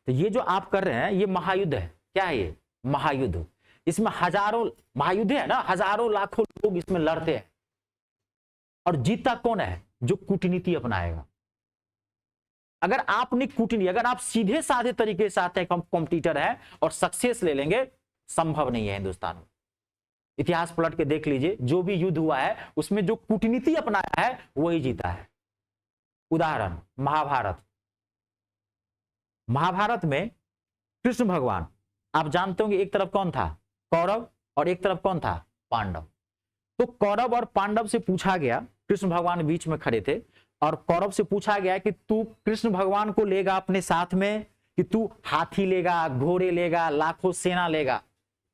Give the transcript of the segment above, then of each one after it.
तो ये जो आप कर रहे हैं ये महायुद्ध है। क्या है ये? महायुद्ध। इसमें हजारों महायुद्ध है ना, हजारों लाखों लोग इसमें लड़ते हैं और जीता कौन है? जो कूटनीति अपनाएगा। अगर आपने कूटनीति, अगर आप सीधे साधे तरीके से आते हैं, कॉम्पिटिटर है और सक्सेस ले लेंगे, संभव नहीं है हिंदुस्तान में। इतिहास पलट के देख लीजिए, जो भी युद्ध हुआ है उसमें जो कूटनीति अपनाया है वही जीता है। उदाहरण महाभारत। महाभारत में कृष्ण भगवान, आप जानते होंगे एक तरफ कौन था? कौरव, और एक तरफ कौन था? पांडव। तो कौरव और पांडव से पूछा गया, कृष्ण भगवान बीच में खड़े थे, और कौरव से पूछा गया कि तू कृष्ण भगवान को लेगा अपने साथ में, कि तू हाथी लेगा, घोड़े लेगा, लाखों सेना लेगा,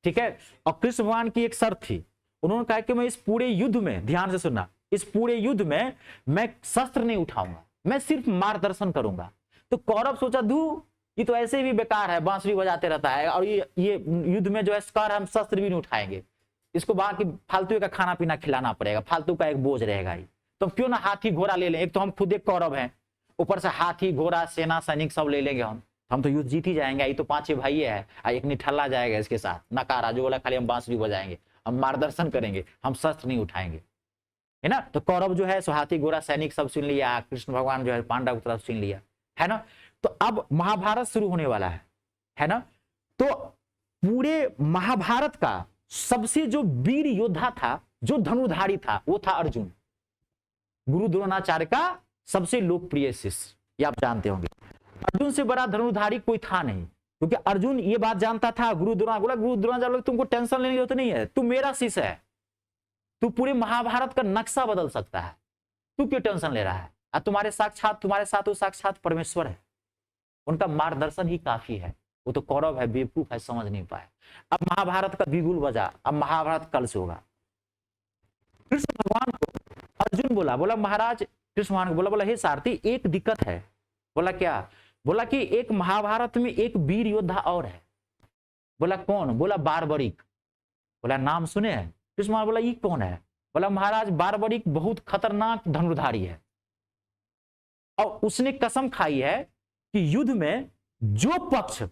ठीक है? और कृष्ण भगवान की एक शर्त थी, उन्होंने कहा कि मैं इस पूरे युद्ध में, ध्यान से सुनना, इस पूरे युद्ध में मैं शस्त्र नहीं उठाऊंगा, मैं सिर्फ मार्गदर्शन करूंगा। तो कौरव सोचा, धू ये तो ऐसे भी बेकार है, बांसुरी बजाते रहता है, और ये युद्ध में जो है स्कार, हम शस्त्र भी नहीं उठाएंगे, इसको बाकी फालतू का खाना पीना खिलाना पड़ेगा, फालतू का एक बोझ रहेगा ही, तो क्यों ना हाथी घोड़ा ले लें। एक तो हम खुद एक कौरव हैं, ऊपर से हाथी घोड़ा सेना सैनिक सब ले लेंगे हम तो युद्ध जीत ही जाएंगे। ये तो 5-6 भाई है, एक निठल्ला जाएगा इसके साथ, नकारा जो बोला खाली हम बांसुरी बजाएंगे, हम मार्गदर्शन करेंगे, हम शस्त्र नहीं उठाएंगे, है ना? तो कौरव जो है सो हाथी घोड़ा सैनिक सब सुन लिया, कृष्ण भगवान जो है पांडव की तरफ सुन लिया, है ना? तो अब महाभारत शुरू होने वाला है ना? तो पूरे महाभारत का सबसे जो वीर योद्धा था, जो धनुधारी था, वो था अर्जुन, गुरु द्रोणाचार्य का सबसे लोकप्रिय शिष्य, ये आप जानते होंगे। अर्जुन से बड़ा धनुधारी कोई था नहीं, क्योंकि अर्जुन ये बात जानता था, गुरु द्रोणाचार्य तुमको टेंशन लेने की जरूरत नहीं है, तू मेरा शिष्य है, तू पूरे महाभारत का नक्शा बदल सकता है, तू क्यों टेंशन ले रहा है? तुम्हारे साथ वो साक्षात परमेश्वर है, उनका मार्गदर्शन ही काफी है। वो तो कौरव है, बेवकूफ है, समझ नहीं पाए। अब महाभारत का बिगुल बजा, अब महाभारत कल से होगा। कृष्ण भगवान को अर्जुन बोला महाराज, कृष्ण भगवान को बोला हे सारथी, एक दिक्कत है। बोला क्या? बोला कि एक महाभारत में एक वीर योद्धा और है। बोला कौन? बोला बारबरिक। बोला नाम सुने हैं? कृष्ण भगवान बोला ये कौन है? बोला महाराज बारबरिक बहुत खतरनाक धनुर्धारी है, और उसने कसम खाई है कि युद्ध में जो पक्ष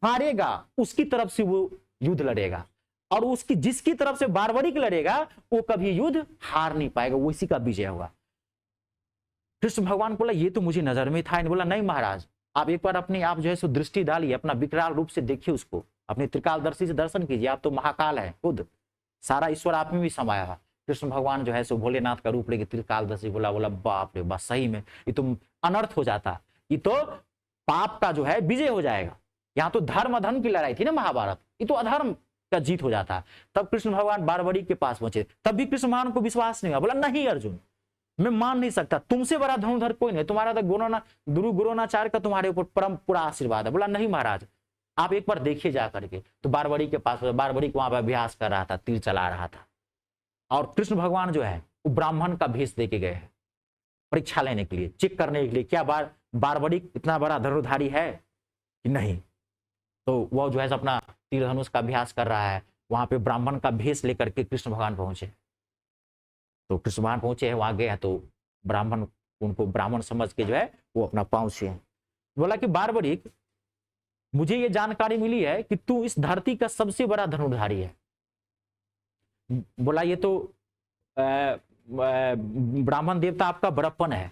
हारेगा उसकी तरफ से वो युद्ध लड़ेगा, और उसकी जिसकी तरफ से बारबरिक लड़ेगा वो कभी युद्ध हार नहीं पाएगा, वो इसी का विजय होगा। कृष्ण भगवान बोला ये तो मुझे नजर में था। बोला नहीं महाराज, आप एक बार अपनी आप जो है सो दृष्टि डालिए, अपना विकराल रूप से देखिए उसको, अपने त्रिकालदर्शी से दर्शन कीजिए, आप तो महाकाल है खुद, सारा ईश्वर आप में भी समाया है। कृष्ण भगवान जो है सो भोलेनाथ का रूप लेके त्रिकालदर्शी। बोला बाप रे बाप, सही में ये तो अनर्थ हो जाता, ये तो पाप का जो है विजय हो जाएगा। यहाँ तो धर्म अधर्म की लड़ाई थी ना महाभारत, ये तो अधर्म का जीत हो जाता। तब कृष्ण भगवान बारबरिक के पास पहुंचे, तब भी कृष्ण भगवान को विश्वास नहीं हुआ। बोला नहीं अर्जुन, मैं मान नहीं सकता, तुमसे बड़ा धनुधर कोई नहीं, तुम्हारा तो गुरु द्रोणाचार्य का तुम्हारे ऊपर परम पूरा आशीर्वाद है। बोला नहीं महाराज, आप एक बार देखिए जा करके। तो बारबरिक के पास, बारबरिक वहां पर अभ्यास कर रहा था, तीर चला रहा था, और कृष्ण भगवान जो है वो ब्राह्मण का भेष दे के गए हैं परीक्षा लेने के लिए, चेक करने के लिए क्या बारबरिक इतना बड़ा धनुर्धारी है कि नहीं। तो वह जो है अपना तीर धनुष का अभ्यास कर रहा है, वहां पे ब्राह्मण का भेष लेकर के कृष्ण भगवान पहुंचे। तो कृष्ण भगवान पहुंचे हैं, वहां गए हैं, तो ब्राह्मण उनको ब्राह्मण समझ के जो है वो अपना पांव छुए। बोला कि बारबरिक, मुझे ये जानकारी मिली है कि तू इस धरती का सबसे बड़ा धनुर्धारी है। बोला ये तो ब्राह्मण देवता आपका बड़प्पन है,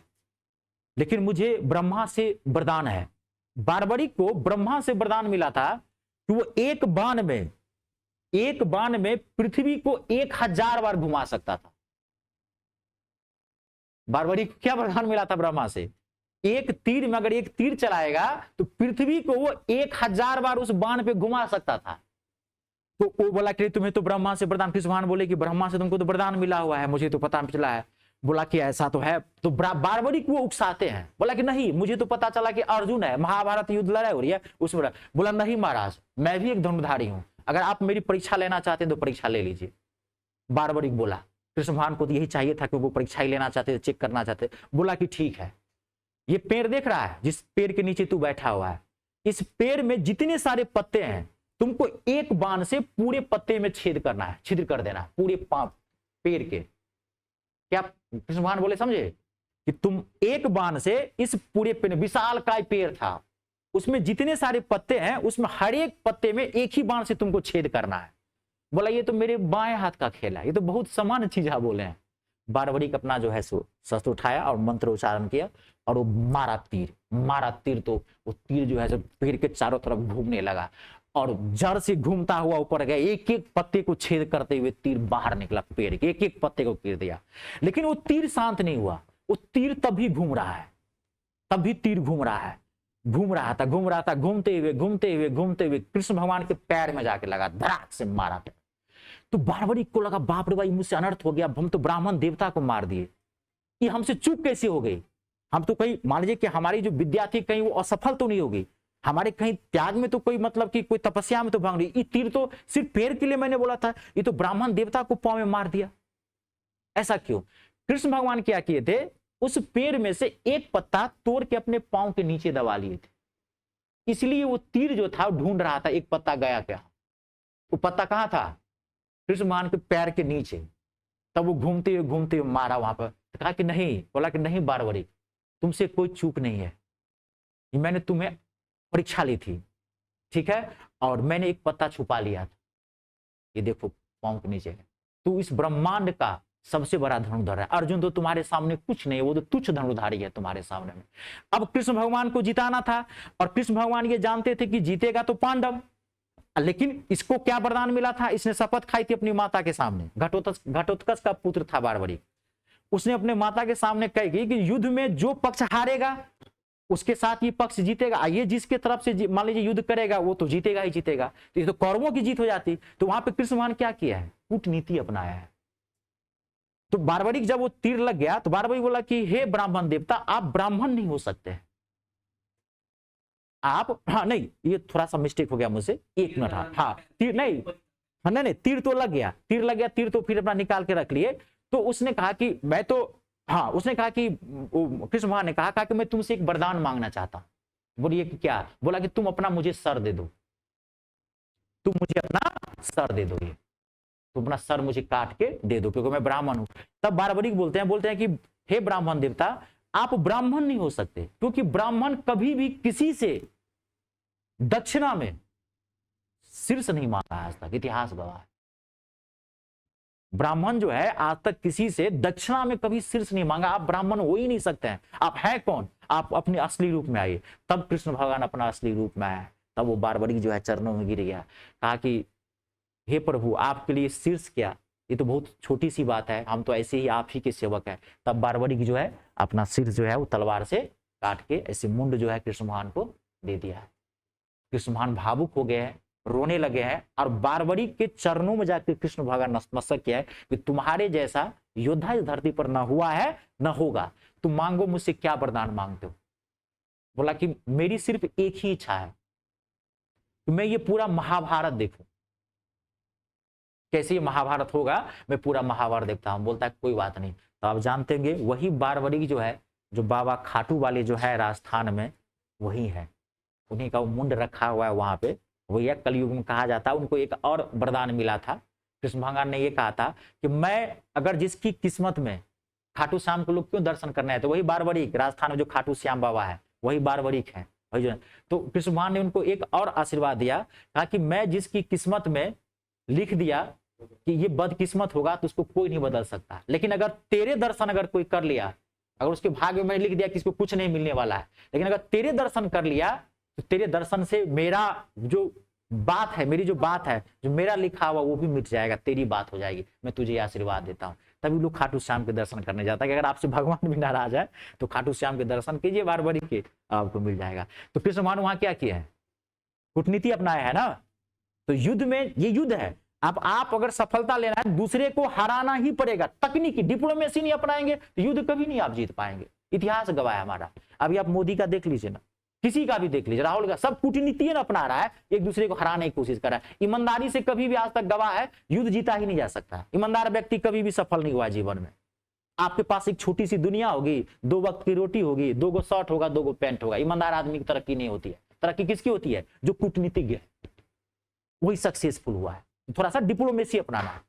लेकिन मुझे ब्रह्मा से वरदान है। बारबरिक को ब्रह्मा से वरदान मिला था कि वो एक बाण में पृथ्वी को 1000 बार घुमा सकता था। बारबरिक को क्या वरदान मिला था ब्रह्मा से? एक तीर में अगर एक तीर चलाएगा तो पृथ्वी को वो 1000 बार उस बाण पे घुमा सकता था। तो वो बोला कि तुम्हें तो ब्रह्मा से वरदान, कृष्ण भगवान बोले कि ब्रह्मा से तुमको तो वरदान मिला हुआ है, मुझे तो पता चला है। बोला कि ऐसा तो है। तो बारबरिक वो उकसाते हैं, बोला कि नहीं, मुझे तो पता चला कि अर्जुन है, महाभारत युद्ध लड़ाई हो रही है उसमें। बोला नहीं महाराज, मैं भी एक धनुर्धारी हूं, अगर आप मेरी परीक्षा लेना चाहते हैं तो परीक्षा ले लीजिए। बारबरिक बोला, कृष्ण भगवान को तो यही चाहिए था कि वो परीक्षा ही लेना चाहते थे, चेक करना चाहते। बोला कि ठीक है, ये पेड़ देख रहा है, जिस पेड़ के नीचे तू बैठा हुआ है, इस पेड़ में जितने सारे पत्ते हैं, तुमको एक बाण से पूरे पत्ते में छेद करना है, छिद्र कर देना है पूरे पेड़ के। क्या कृष्ण भगवान बोले समझे कि तुम एक बाण से इस पूरे पेड़, विशाल काय पेड़ था, उसमें जितने सारे पत्ते हैं उसमें हर एक पत्ते में एक ही बाण से तुमको छेद करना है। बोला ये तो मेरे बाएं हाथ का खेल है, ये तो बहुत सामान्य चीज आप बोले हैं। बारबरीक अपना जो है सो शस्त्र उठाया और मंत्र उच्चारण किया और वो मारा तीर। तो वो तीर जो है सो पेड़ के चारों तरफ घूमने लगा और जड़ से घूमता हुआ ऊपर गया, एक एक पत्ते को छेद करते हुए तीर बाहर निकला पेड़ के, एक एक पत्ते को गिर दिया। लेकिन वो तीर शांत नहीं हुआ, वो तीर तब भी घूम रहा है, तब भी तीर घूम रहा है, घूम रहा था, घूमते हुए कृष्ण भगवान के पैर में जाके लगा, धड़ाक से मारा। तो बारबरीक को लगा बाप रे भाई मुझसे अनर्थ हो गया, हम तो ब्राह्मण देवता को मार दिए, ये हमसे चूक कैसे हो गई। हम तो कहीं मान लीजिए कि हमारी जो विद्या थी कहीं वो असफल तो नहीं होगी, हमारे कहीं त्याग में तो कोई मतलब कि कोई तपस्या में तो भाग रही, ये तीर तो सिर्फ पैर के लिए मैंने बोला था, ये तो ब्राह्मण देवता को पांव में मार दिया, ऐसा क्यों। कृष्ण भगवान क्या किए थे, उस पेड़ में से एक पत्ता तोड़ के अपने पांव के नीचे दबा लिए थे, इसलिए वो तीर जो था ढूंढ रहा था एक पत्ता गया क्या। वो पत्ता कहां था, कृष्ण भगवान के पैर के नीचे। तब वो घूमते हुए मारा वहां पर, तो कहा कि नहीं, बोला कि नहीं बारबरीक तुमसे कोई चूक नहीं है, मैंने तुम्हें परीक्षा ली थी, ठीक है, और मैंने एक पत्ता छुपा लिया था, ये देखो पांव के नीचे है। तू इस ब्रह्मांड का सबसे बड़ा धनुर्धर है, अर्जुन तो तुम्हारे सामने कुछ नहीं, वो तो तुच्छ धनुर्धारी है तुम्हारे सामने में। अब कृष्ण भगवान को जिताना था और कृष्ण भगवान ये जानते थे कि जीतेगा तो पांडव, लेकिन इसको क्या वरदान मिला था, इसने शपथ खाई थी अपनी माता के सामने, घटोत्कच का पुत्र था बारबरीक, उसने अपने माता के सामने कही कि युद्ध में जो पक्ष हारेगा उसके साथ ये पक्ष जीतेगा, ये जिसके तरफ से मान लीजिए युद्ध करेगा वो तो जीतेगा ही जीतेगा। तो ये तो कौरवों की जीत हो जाती। तो वहां पे कृष्ण भगवान क्या किया है, कूटनीति अपनाया है। तो बारबरीक जब वो तीर लग गया तो बारबरीक बोला कि हे ब्राह्मण देवता आप ब्राह्मण नहीं हो सकते आप, हाँ नहीं ये थोड़ा सा मिस्टेक हो गया मुझसे, एक मिनट, हाँ तीर नहीं, हाँ नहीं तीर तो लग गया, तीर तो फिर अपना निकाल के रख लिए। तो उसने कहा कि मैं तो, हाँ उसने कहा कि कृष्ण भगवान ने कहा कि मैं तुमसे एक वरदान मांगना चाहता हूं। बोलिए कि क्या, बोला कि तुम अपना मुझे सर दे दो, तुम मुझे अपना सर दे दो, ये तुम अपना सर मुझे काट के दे दो क्योंकि मैं ब्राह्मण हूं। तब बारबरीक बोलते हैं कि हे ब्राह्मण देवता आप ब्राह्मण नहीं हो सकते, क्योंकि ब्राह्मण कभी भी किसी से दक्षिणा में शीर्ष नहीं मांगा आज तक, इतिहास गवाह है। ब्राह्मण जो है आज तक किसी से दक्षिणा में कभी शीर्ष नहीं मांगा, आप ब्राह्मण हो ही नहीं सकते हैं। आप हैं कौन, आप अपने असली रूप में आइए। तब कृष्ण भगवान अपना असली रूप में आया, तब वो बारबरीक जो है चरणों में गिर गया, कहा कि हे प्रभु आपके लिए शीर्ष क्या, ये तो बहुत छोटी सी बात है, हम तो ऐसे ही आप ही के सेवक हैं। तब बारबरीक जो है अपना सिर जो है वो तलवार से काट के ऐसे मुंड जो है कृष्ण भगवान को दे दिया है। कृष्ण भगवान भावुक हो गए हैं, रोने लगे हैं और बारबरीक के चरणों में जाकर कृष्ण भगवान नतमस्तक किया है कि तुम्हारे जैसा योद्धा इस धरती पर ना हुआ है ना होगा, तुम मांगो मुझसे क्या वरदान मांगते हो। बोला कि मेरी सिर्फ एक ही इच्छा है कि मैं ये पूरा महाभारत देखूं, कैसे ये महाभारत होगा मैं पूरा महाभारत देखता हूं। बोलता है कोई बात नहीं। तो आप जानते होंगे वही बारबरीक जो है, जो बाबा खाटू वाले जो है राजस्थान में वही है, उन्हीं का मुंड रखा हुआ है वहां पे, वही कलयुग में कहा जाता है। उनको एक और वरदान मिला था, कृष्ण भगवान ने ये कहा था कि मैं अगर जिसकी किस्मत में खाटू श्याम को लोग क्यों दर्शन करना है, तो वही बारबरीक, राजस्थान में जो खाटू श्याम बाबा है वही बारबरीक है, वही जो। तो कृष्ण भगवान ने उनको एक और आशीर्वाद दिया, कहा कि मैं जिसकी किस्मत में लिख दिया कि ये बदकिस्मत होगा तो उसको कोई नहीं बदल सकता, लेकिन अगर तेरे दर्शन अगर कोई कर लिया, अगर उसके भाग्य में लिख दिया कि इसको कुछ नहीं मिलने वाला है, लेकिन अगर तेरे दर्शन कर लिया तो तेरे दर्शन से मेरा जो बात है, मेरी जो बात है, जो मेरा लिखा हुआ वो भी मिट जाएगा, तेरी बात हो जाएगी, मैं तुझे आशीर्वाद देता हूँ। तभी लोग खाटू श्याम के दर्शन करने जाता है कि अगर आपसे भगवान भी नाराज है तो खाटू श्याम के दर्शन कीजिए, बारबरीक के आपको मिल जाएगा। तो कृष्ण भगवान वहां क्या किया है, कूटनीति अपनाया है ना। तो युद्ध में ये युद्ध है, आप अगर सफलता लेना है दूसरे को हराना ही पड़ेगा, तकनीकी डिप्लोमेसी नहीं अपनाएंगे तो युद्ध कभी नहीं आप जीत पाएंगे। इतिहास गवाह है हमारा। अभी आप मोदी का देख लीजिए ना, किसी का भी देख लीजिए, राहुल का, सब कूटनीति अपना रहा है, एक दूसरे को हराने की कोशिश कर रहा है। ईमानदारी से कभी भी आज तक गवाह है युद्ध जीता ही नहीं जा सकता। ईमानदार व्यक्ति कभी भी सफल नहीं हुआ जीवन में। आपके पास एक छोटी सी दुनिया होगी, 2 वक्त की रोटी होगी, 2 गो शर्ट होगा, 2 गो पैंट होगा, ईमानदार आदमी की तरक्की नहीं होती है। तरक्की किसकी होती है, जो कूटनीतिज्ञ है, वही सक्सेसफुल हुआ है। थोड़ा सा डिप्लोमेसी अपनाना है।